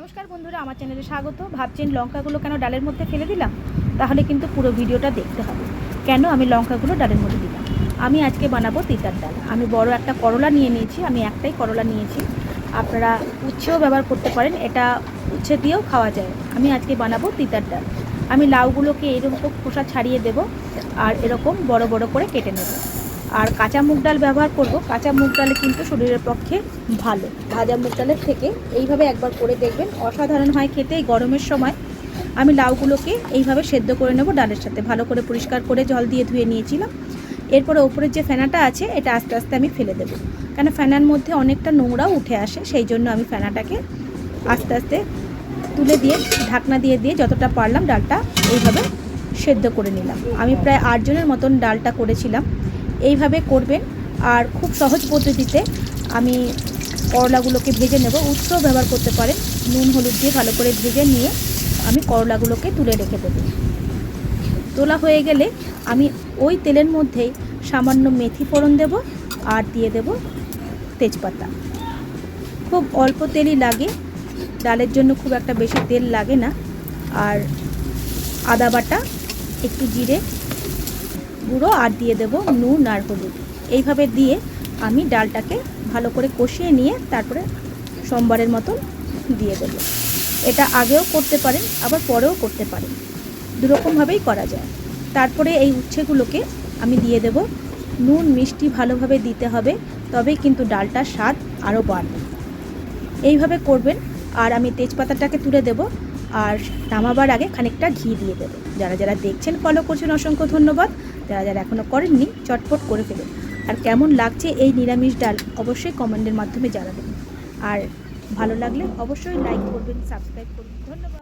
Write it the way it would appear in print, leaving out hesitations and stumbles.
নমস্কার বন্ধুরা, আমার চ্যানেলে স্বাগত। ভাবছেন লঙ্কাগুলো কেন ডালের মধ্যে ফেলে দিলাম? তাহলে কিন্তু পুরো ভিডিওটা দেখতে হবে কেন আমি লঙ্কাগুলো ডালের মধ্যে দিলাম। আমি আজকে বানাবো তিতার ডাল। আমি বড় একটা করলা নিয়ে নিয়েছি, আমি একটাই করলা নিয়েছি। আপনারা উচ্ছেও ব্যবহার করতে পারেন, এটা উচ্ছে দিয়েও খাওয়া যায়। আমি আজকে বানাবো তিতার ডাল। আমি লাউগুলোকে এরকম খোসা ছাড়িয়ে দেব আর এরকম বড় বড় করে কেটে নেব। আর কাঁচা মুগ ডাল ব্যবহার করব। কাঁচা মুগ ডাল কিন্তু শরীরের পক্ষে ভালো, ভাজা মুগ ডালের থেকে। এইভাবে একবার করে দেখবেন, অসাধারণ হয় খেতে। এই গরমের সময় আমি লাউগুলোকে এইভাবে সেদ্ধ করে নেব ডালের সাথে। ভালো করে পরিষ্কার করে জল দিয়ে ধুয়ে নিয়েছিলাম। এরপরে ওপরের যে ফেনাটা আছে এটা আস্তে আস্তে আমি ফেলে দেবো, কেন ফেনার মধ্যে অনেকটা নোংরাও উঠে আসে। সেই জন্য আমি ফেনাটাকে আস্তে আস্তে তুলে দিয়ে ঢাকনা দিয়ে দিয়ে যতটা পারলাম ডালটা এইভাবে সেদ্ধ করে নিলাম। আমি প্রায় 8 জনের মতন ডালটা করেছিলাম। এইভাবে করবেন। আর খুব সহজ পদ্ধতিতে আমি করলাগুলোকে ভেজে নেব। উচ্ছেও ব্যবহার করতে পারেন। নুন হলুদ দিয়ে ভালো করে ভেজে নিয়ে আমি করলাগুলোকে তুলে রেখে দেবো। তোলা হয়ে গেলে আমি ওই তেলের মধ্যেই সামান্য মেথি ফোড়ন দেব আর দিয়ে দেব তেজপাতা। খুব অল্প তেলই লাগে, ডালের জন্য খুব একটা বেশি তেল লাগে না। আর আদা বাটা, একটু জিরে গুঁড়ো আর দিয়ে দেব নুন আর হলুদ। এইভাবে দিয়ে আমি ডালটাকে ভালো করে কষিয়ে নিয়ে তারপরে সোমবারের মতন দিয়ে দেব। এটা আগেও করতে পারেন, আবার পরেও করতে পারেন, দুরকমভাবেই করা যায়। তারপরে এই উচ্ছেগুলোকে আমি দিয়ে দেব। নুন মিষ্টি ভালোভাবে দিতে হবে, তবেই কিন্তু ডালটার স্বাদ আরও বাড়বে। এইভাবে করবেন। আর আমি তেজপাতাটাকে তুলে দেব আর নামাবার আগে খানিকটা ঘি দিয়ে দেবো। যারা যারা দেখছেন, ফলো করছেন, অসংখ্য ধন্যবাদ। যারা যারা এখনও করেননি চটপট করে ফেলুন। আর কেমন লাগছে এই নিরামিষ ডাল অবশ্যই কমেন্টের মাধ্যমে জানাবেন। আর ভালো লাগলে অবশ্যই লাইক করবেন, সাবস্ক্রাইব করবেন। ধন্যবাদ।